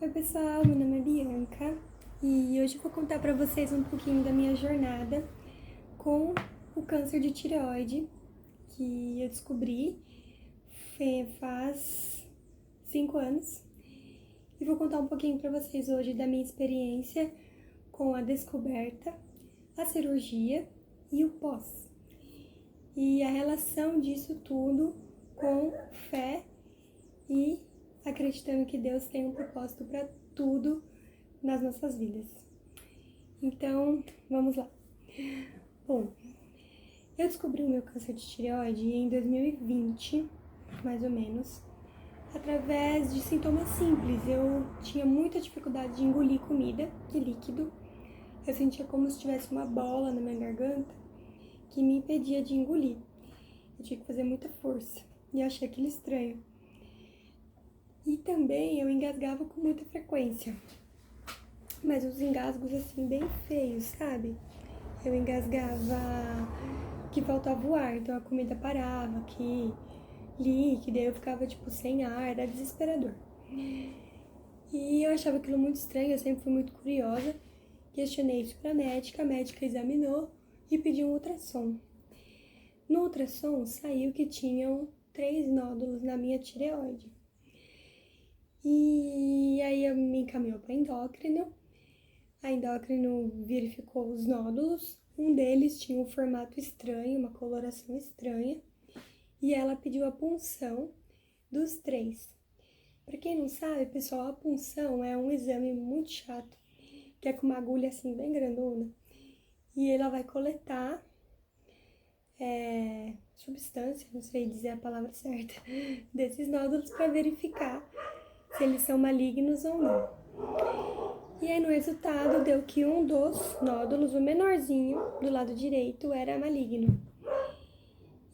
Oi pessoal, meu nome é Bianca e hoje eu vou contar pra vocês um pouquinho da minha jornada com o câncer de tireoide que eu descobri faz 5 anos e vou contar um pouquinho pra vocês hoje da minha experiência com a descoberta, a cirurgia e o pós. E a relação disso tudo com fé e acreditando que Deus tem um propósito para tudo nas nossas vidas. Então, vamos lá. Bom, eu descobri o meu câncer de tireoide em 2020, mais ou menos, através de sintomas simples. Eu tinha muita dificuldade de engolir comida, de líquido. Eu sentia como se tivesse uma bola na minha garganta que me impedia de engolir. Eu tinha que fazer muita força e eu achei aquilo estranho. E também eu engasgava com muita frequência, mas uns engasgos assim bem feios, sabe? Eu engasgava que faltava o ar, então a comida parava, que líquido, aí eu ficava tipo sem ar, era desesperador. E eu achava aquilo muito estranho, eu sempre fui muito curiosa, questionei isso pra médica, a médica examinou e pediu um ultrassom. No ultrassom saiu que tinham 3 nódulos na minha tireoide. E aí eu me encaminhou para endócrino. A endócrino verificou os nódulos. Um deles tinha um formato estranho, uma coloração estranha. E ela pediu a punção dos 3. Para quem não sabe, pessoal, a punção é um exame muito chato, que é com uma agulha assim bem grandona. E ela vai coletar substância, não sei dizer a palavra certa, desses nódulos para verificar se eles são malignos ou não. E aí no resultado deu que um dos nódulos, o menorzinho, do lado direito, era maligno.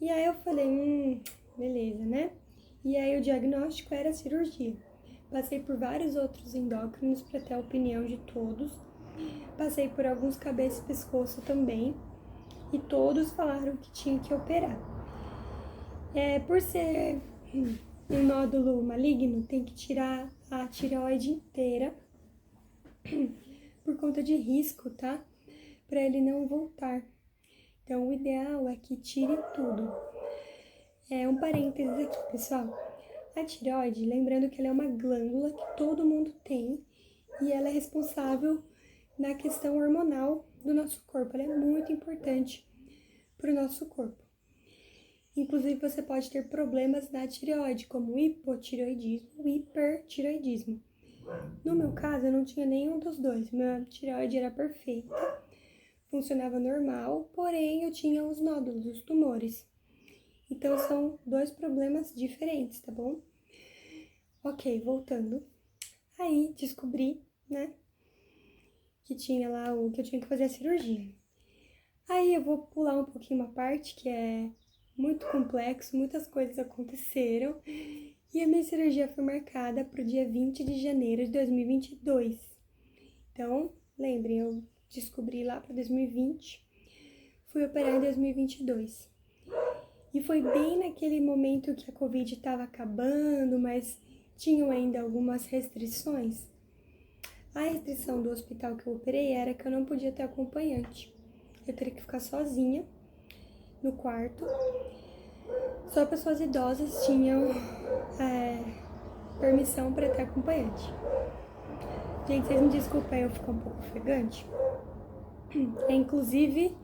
E aí eu falei, beleza, né? E aí o diagnóstico era cirurgia. Passei por vários outros endócrinos para ter a opinião de todos. Passei por alguns cabeça e pescoço também. E todos falaram que tinha que operar. Por ser um nódulo maligno, tem que tirar a tireoide inteira por conta de risco, tá? Para ele não voltar. Então, o ideal é que tire tudo. Um parênteses aqui, pessoal. A tireoide, lembrando que ela é uma glândula que todo mundo tem e ela é responsável na questão hormonal do nosso corpo. Ela é muito importante para o nosso corpo. Inclusive, você pode ter problemas na tireoide, como hipotireoidismo e hipertireoidismo. No meu caso, eu não tinha nenhum dos dois. Minha tireoide era perfeita, funcionava normal, porém eu tinha os nódulos, os tumores. Então, são 2 problemas diferentes, tá bom? Ok, voltando. Aí, descobri, né, que tinha lá que eu tinha que fazer a cirurgia. Aí, eu vou pular um pouquinho uma parte que é muito complexo, muitas coisas aconteceram. E a minha cirurgia foi marcada para o dia 20 de janeiro de 2022. Então, lembrem, eu descobri lá para 2020, fui operar em 2022. E foi bem naquele momento que a Covid estava acabando, mas tinham ainda algumas restrições. A restrição do hospital que eu operei era que eu não podia ter acompanhante. Eu teria que ficar sozinha no quarto. Só pessoas idosas tinham permissão para ter acompanhante. Gente, vocês me desculpem eu ficar um pouco ofegante. É inclusive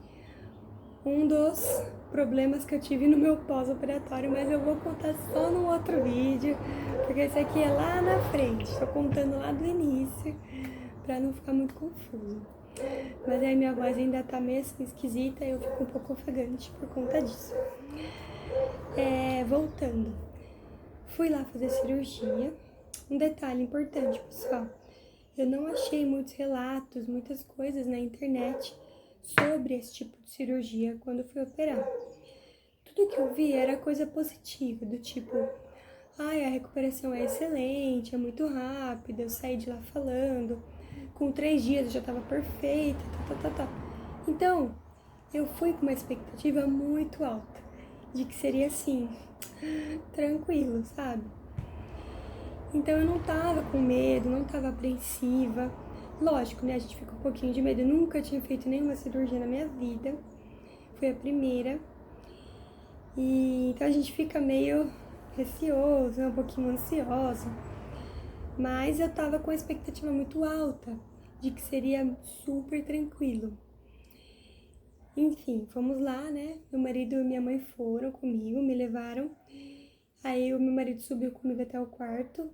um dos problemas que eu tive no meu pós-operatório, mas eu vou contar só num outro vídeo, porque esse aqui é lá na frente. Tô contando lá do início, pra não ficar muito confuso. Mas aí minha voz ainda tá meio assim esquisita e eu fico um pouco ofegante por conta disso. Voltando. Fui lá fazer cirurgia. Um detalhe importante, pessoal. Eu não achei muitos relatos, muitas coisas na internet sobre esse tipo de cirurgia quando fui operar. Tudo que eu vi era coisa positiva, do tipo, a recuperação é excelente, é muito rápida, eu saí de lá falando, com 3 dias eu já estava perfeita, tá. Então, eu fui com uma expectativa muito alta, de que seria assim, tranquilo, sabe? Então eu não tava com medo, não tava apreensiva. Lógico, né? A gente fica um pouquinho de medo. Eu nunca tinha feito nenhuma cirurgia na minha vida. Foi a primeira. E então a gente fica meio receoso, um pouquinho ansioso. Mas eu tava com a expectativa muito alta de que seria super tranquilo. Enfim, fomos lá, né? Meu marido e minha mãe foram comigo, me levaram. Aí o meu marido subiu comigo até o quarto.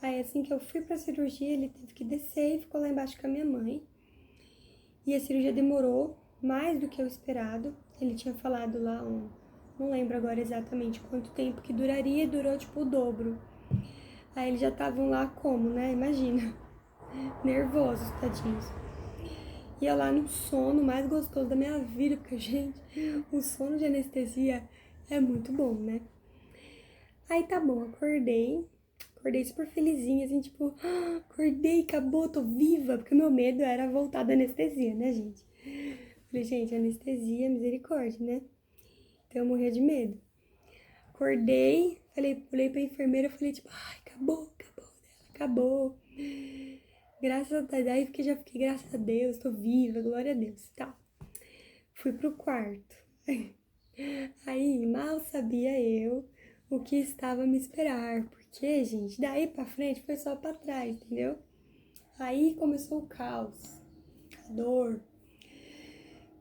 Aí assim que eu fui pra cirurgia, ele teve que descer e ficou lá embaixo com a minha mãe. E a cirurgia demorou mais do que o esperado. Ele tinha falado lá, não lembro agora exatamente quanto tempo que duraria, e durou tipo o dobro. Aí eles já estavam lá como, né? Imagina, nervosos, tadinhos. E eu lá no sono mais gostoso da minha vida, porque, gente, o sono de anestesia é muito bom, né? Aí tá bom, acordei super felizinha, assim, tipo, acordei, acabou, tô viva, porque o meu medo era voltar da anestesia, né, gente? Falei, gente, anestesia, misericórdia, né? Então eu morria de medo. Acordei, olhei pra enfermeira e falei, tipo, ai, acabou. Graças a Deus, aí já fiquei, graças a Deus, tô viva, glória a Deus, tá. Fui pro quarto. Aí mal sabia eu o que estava a me esperar, porque, gente, daí pra frente foi só pra trás, entendeu? Aí começou o caos, a dor.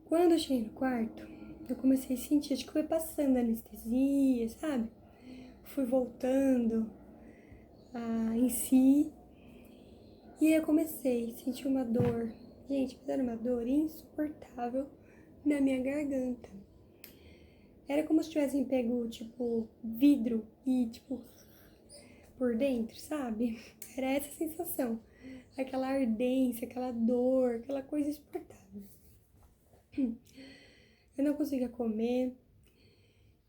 Quando eu cheguei no quarto, eu comecei a sentir, acho que foi passando a anestesia, sabe? Fui voltando em si. E aí eu comecei a sentir uma dor. Gente, mas era uma dor insuportável na minha garganta. Era como se tivessem pego, tipo, vidro e, tipo, por dentro, sabe? Era essa sensação. Aquela ardência, aquela dor, aquela coisa insuportável. Eu não conseguia comer,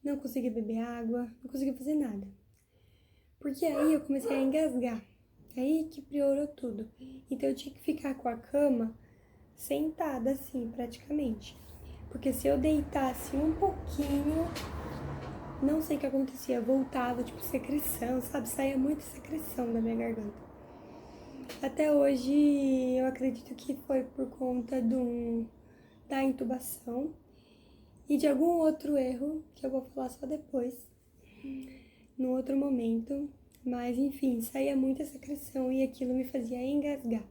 não conseguia beber água, não conseguia fazer nada. Porque aí eu comecei a engasgar. Aí que piorou tudo. Então eu tinha que ficar com a cama sentada assim, praticamente. Porque se eu deitasse um pouquinho, não sei o que acontecia, voltava, tipo, secreção, sabe? Saía muita secreção da minha garganta. Até hoje eu acredito que foi por conta da intubação e de algum outro erro que eu vou falar só depois, no outro momento. Mas enfim, saía muita secreção e aquilo me fazia engasgar.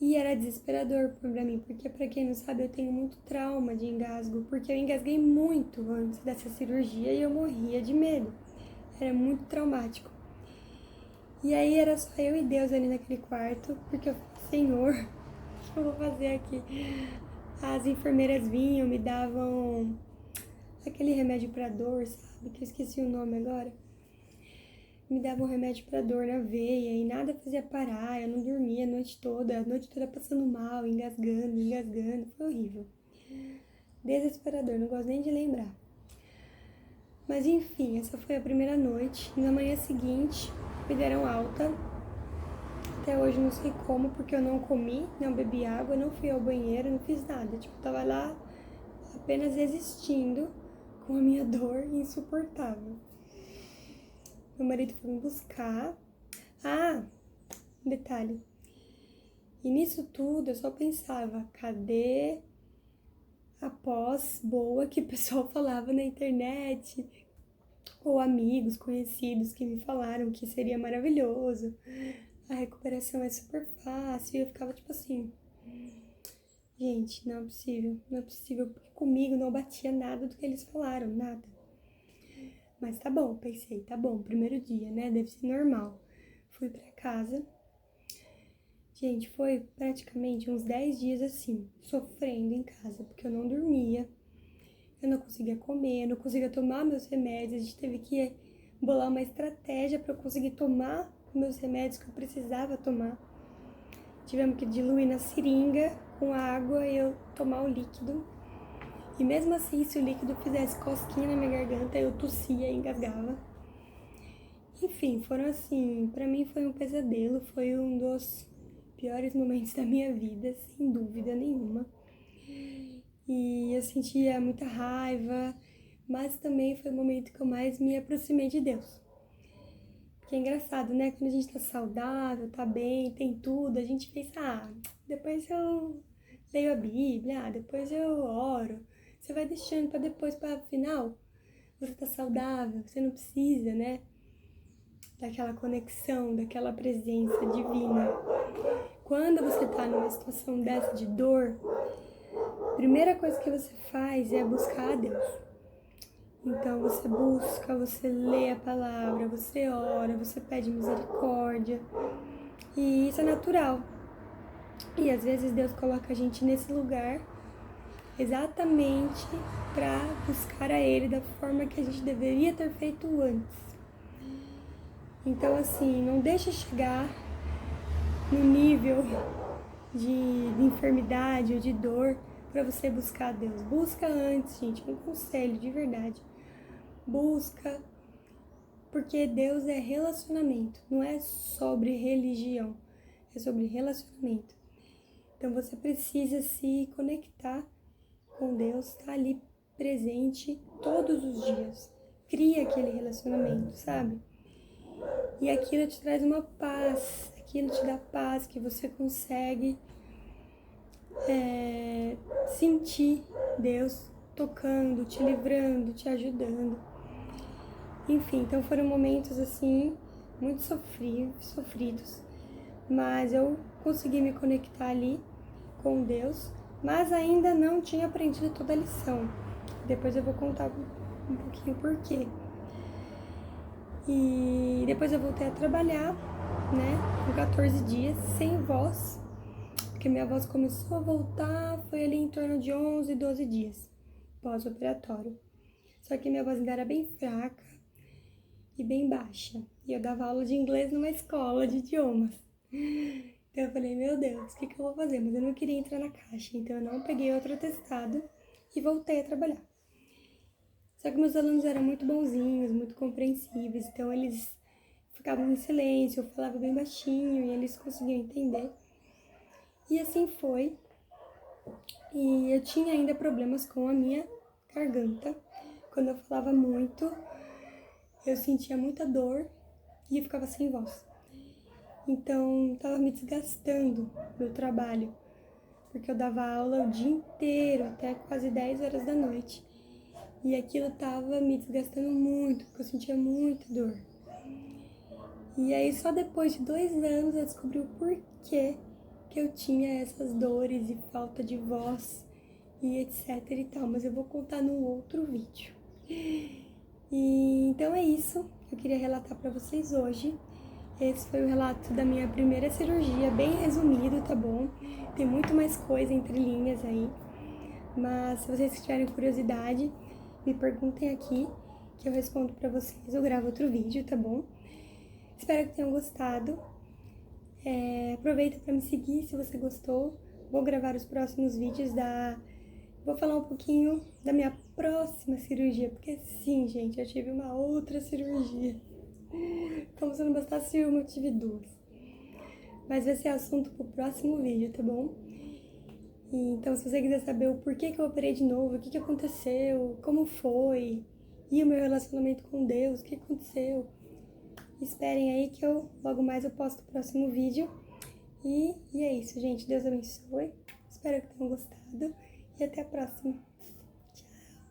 E era desesperador pra mim, porque pra quem não sabe, eu tenho muito trauma de engasgo, porque eu engasguei muito antes dessa cirurgia e eu morria de medo. Era muito traumático. E aí era só eu e Deus ali naquele quarto, porque eu falei, Senhor, o que eu vou fazer aqui? As enfermeiras vinham, me davam aquele remédio pra dor, sabe? Que eu esqueci o nome agora. Me davam um remédio pra dor na veia e nada fazia parar, eu não dormia a noite toda passando mal, engasgando, foi horrível. Desesperador, não gosto nem de lembrar. Mas enfim, essa foi a primeira noite. Na manhã seguinte, me deram alta. Até hoje não sei como, porque eu não comi, não bebi água, não fui ao banheiro, não fiz nada. Tipo, tava lá apenas existindo com a minha dor insuportável. Meu marido foi me buscar. Ah, um detalhe. E nisso tudo eu só pensava, cadê a pós boa que o pessoal falava na internet? Ou amigos, conhecidos que me falaram que seria maravilhoso. A recuperação é super fácil. E eu ficava tipo assim, gente, não é possível, porque comigo não batia nada do que eles falaram, nada. Mas tá bom, pensei, tá bom, primeiro dia, né? Deve ser normal. Fui pra casa. Gente, foi praticamente uns 10 dias assim, sofrendo em casa, porque eu não dormia, eu não conseguia comer, eu não conseguia tomar meus remédios. A gente teve que bolar uma estratégia para eu conseguir tomar meus remédios que eu precisava tomar. Tivemos que diluir na seringa com água e eu tomar o líquido. E mesmo assim, se o líquido fizesse cosquinha na minha garganta, eu tossia e engasgava. Enfim, foram assim, pra mim foi um pesadelo, foi um dos piores momentos da minha vida, sem dúvida nenhuma. E eu sentia muita raiva, mas também foi o momento que eu mais me aproximei de Deus. Que é engraçado, né? Quando a gente tá saudável, tá bem, tem tudo, a gente pensa, depois eu leio a Bíblia, depois eu oro. Você vai deixando pra depois, para final, você tá saudável, você não precisa, né? Daquela conexão, daquela presença divina. Quando você tá numa situação dessa de dor, a primeira coisa que você faz é buscar a Deus. Então você busca, você lê a palavra, você ora, você pede misericórdia. E isso é natural. E às vezes Deus coloca a gente nesse lugar exatamente para buscar a Ele da forma que a gente deveria ter feito antes. Então assim, não deixa chegar no nível de enfermidade ou de dor para você buscar a Deus. Busca antes, gente, um conselho de verdade. Busca, porque Deus é relacionamento, não é sobre religião, é sobre relacionamento. Então você precisa se conectar com Deus, tá ali presente todos os dias. Cria aquele relacionamento, sabe? E aquilo te traz uma paz, aquilo te dá paz que você consegue sentir Deus tocando, te livrando, te ajudando. Enfim, então foram momentos assim, muito sofridos, mas eu consegui me conectar ali com Deus, mas ainda não tinha aprendido toda a lição. Depois eu vou contar um pouquinho por quê. E depois eu voltei a trabalhar, né, com 14 dias, sem voz, porque minha voz começou a voltar, foi ali em torno de 11, 12 dias pós-operatório. Só que minha voz ainda era bem fraca e bem baixa. E eu dava aula de inglês numa escola de idiomas. Então eu falei, meu Deus, o que eu vou fazer? Mas eu não queria entrar na caixa, então eu não peguei outro atestado e voltei a trabalhar. Só que meus alunos eram muito bonzinhos, muito compreensíveis, então eles ficavam em silêncio, eu falava bem baixinho e eles conseguiam entender. E assim foi. E eu tinha ainda problemas com a minha garganta. Quando eu falava muito, eu sentia muita dor e eu ficava sem voz. Então, tava me desgastando meu trabalho, porque eu dava aula o dia inteiro, até quase 10 horas da noite. E aquilo tava me desgastando muito, porque eu sentia muita dor. E aí, só depois de 2 anos, eu descobri o porquê que eu tinha essas dores e falta de voz e etc e tal. Mas eu vou contar no outro vídeo. E então é isso que eu queria relatar pra vocês hoje. Esse foi o relato da minha primeira cirurgia, bem resumido, tá bom? Tem muito mais coisa entre linhas aí. Mas se vocês tiverem curiosidade, me perguntem aqui, que eu respondo pra vocês. Eu gravo outro vídeo, tá bom? Espero que tenham gostado. Aproveita pra me seguir se você gostou. Vou gravar os próximos vídeos Vou falar um pouquinho da minha próxima cirurgia, porque sim, gente, eu tive uma outra cirurgia. Como se não bastasse uma, eu tive 2. Mas vai ser assunto pro próximo vídeo, tá bom? Então, se você quiser saber o porquê que eu operei de novo, o que aconteceu, como foi, e o meu relacionamento com Deus, o que aconteceu, esperem aí que logo mais eu posto o próximo vídeo. E é isso, gente. Deus abençoe. Espero que tenham gostado e até a próxima.